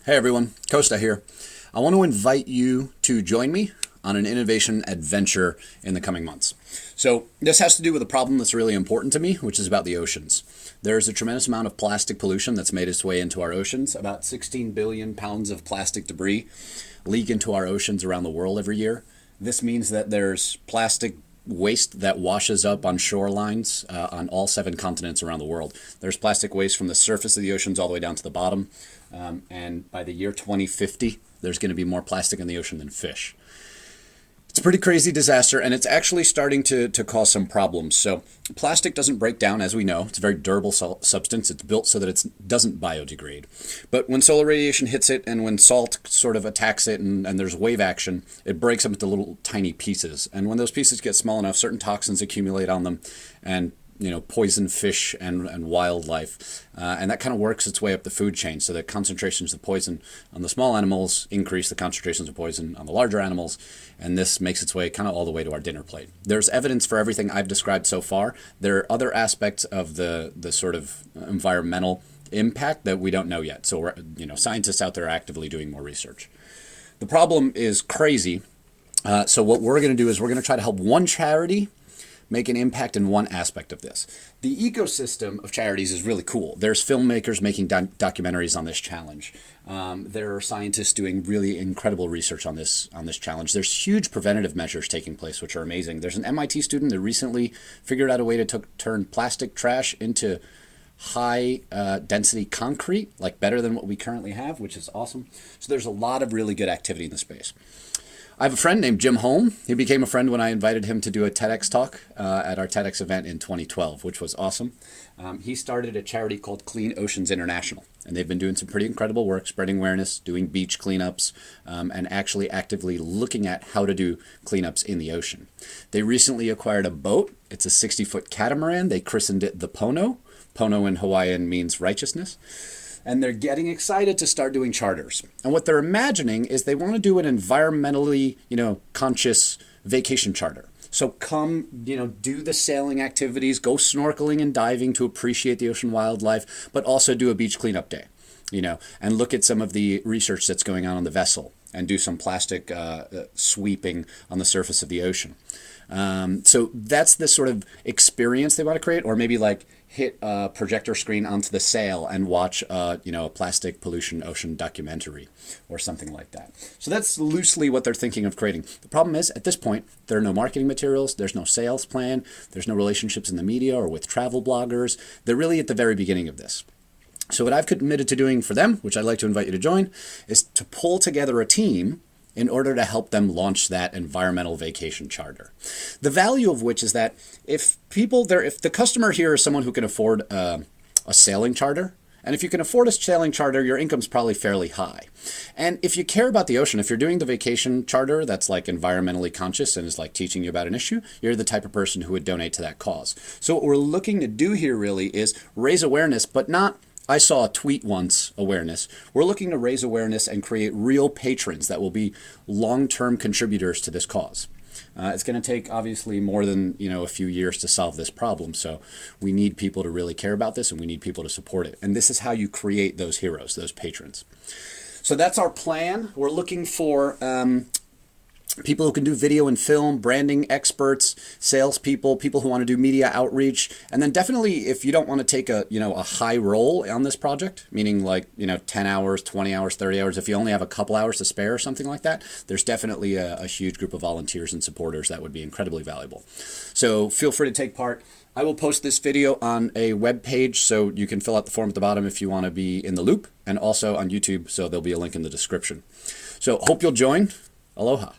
Hey everyone, Costa here. I want to invite you to join me on an innovation adventure in the coming months. So this has to do with a problem that's really important to me, which is about the oceans. There's a tremendous amount of plastic pollution that's made its way into our oceans. About 16 billion pounds of plastic debris leak into our oceans around the world every year. This means that there's plastic waste that washes up on shorelines on all 7 continents around the world. There's plastic waste from the surface of the oceans all the way down to the bottom. And by the year 2050, there's going to be more plastic in the ocean than fish. It's a pretty crazy disaster, and it's actually starting to cause some problems. So plastic doesn't break down, as we know. It's a very durable substance. It's built so that it doesn't biodegrade. But when solar radiation hits it and when salt sort of attacks it and there's wave action, it breaks up into little tiny pieces. And when those pieces get small enough, certain toxins accumulate on them and poison fish and wildlife. And that kind of works its way up the food chain. So the concentrations of poison on the small animals increase the concentrations of poison on the larger animals. And this makes its way kind of all the way to our dinner plate. There's evidence for everything I've described so far. There are other aspects of the sort of environmental impact that we don't know yet. So scientists out there are actively doing more research. The problem is crazy. So what we're going to do is we're going to try to help one charity make an impact in one aspect of this. The ecosystem of charities is really cool. There's filmmakers making documentaries on this challenge. There are scientists doing really incredible research on this challenge. There's huge preventative measures taking place, which are amazing. There's an MIT student that recently figured out a way to turn plastic trash into high density concrete, like better than what we currently have, which is awesome. So there's a lot of really good activity in the space. I have a friend named Jim Holm. He became a friend when I invited him to do a TEDx talk at our TEDx event in 2012, which was awesome. He started a charity called Clean Oceans International, and they've been doing some pretty incredible work, spreading awareness, doing beach cleanups, and actually actively looking at how to do cleanups in the ocean. They recently acquired a boat. It's a 60-foot catamaran. They christened it the Pono. Pono in Hawaiian means righteousness. And they're getting excited to start doing charters. And what they're imagining is they want to do an environmentally, conscious vacation charter. So come, do the sailing activities, go snorkeling and diving to appreciate the ocean wildlife, but also do a beach cleanup day, and look at some of the research that's going on the vessel and do some plastic sweeping on the surface of the ocean. So that's the sort of experience they want to create, or maybe like hit a projector screen onto the sail and watch, a plastic pollution ocean documentary or something like that. So that's loosely what they're thinking of creating. The problem is, at this point, there are no marketing materials, there's no sales plan, there's no relationships in the media or with travel bloggers. They're really at the very beginning of this. So what I've committed to doing for them, which I'd like to invite you to join, is to pull together a team in order to help them launch that environmental vacation charter. The value of which is that if the customer here is someone who can afford a sailing charter, and if you can afford a sailing charter, your income's probably fairly high. And if you care about the ocean, if you're doing the vacation charter that's like environmentally conscious and is like teaching you about an issue, you're the type of person who would donate to that cause. So what we're looking to do here really is raise awareness, but not I saw a tweet once awareness. We're looking to raise awareness and create real patrons that will be long-term contributors to this cause. It's going to take obviously more than a few years to solve this problem. So we need people to really care about this, and we need people to support it. And this is how you create those heroes, those patrons. So that's our plan. We're looking for people who can do video and film, branding experts, salespeople, people who want to do media outreach, and then definitely if you don't want to take a high role on this project, meaning like 10 hours, 20 hours, 30 hours, if you only have a couple hours to spare or something like that, there's definitely a huge group of volunteers and supporters that would be incredibly valuable. So feel free to take part. I will post this video on a web page, so you can fill out the form at the bottom if you want to be in the loop, and also on YouTube, so there'll be a link in the description. So hope you'll join. Aloha.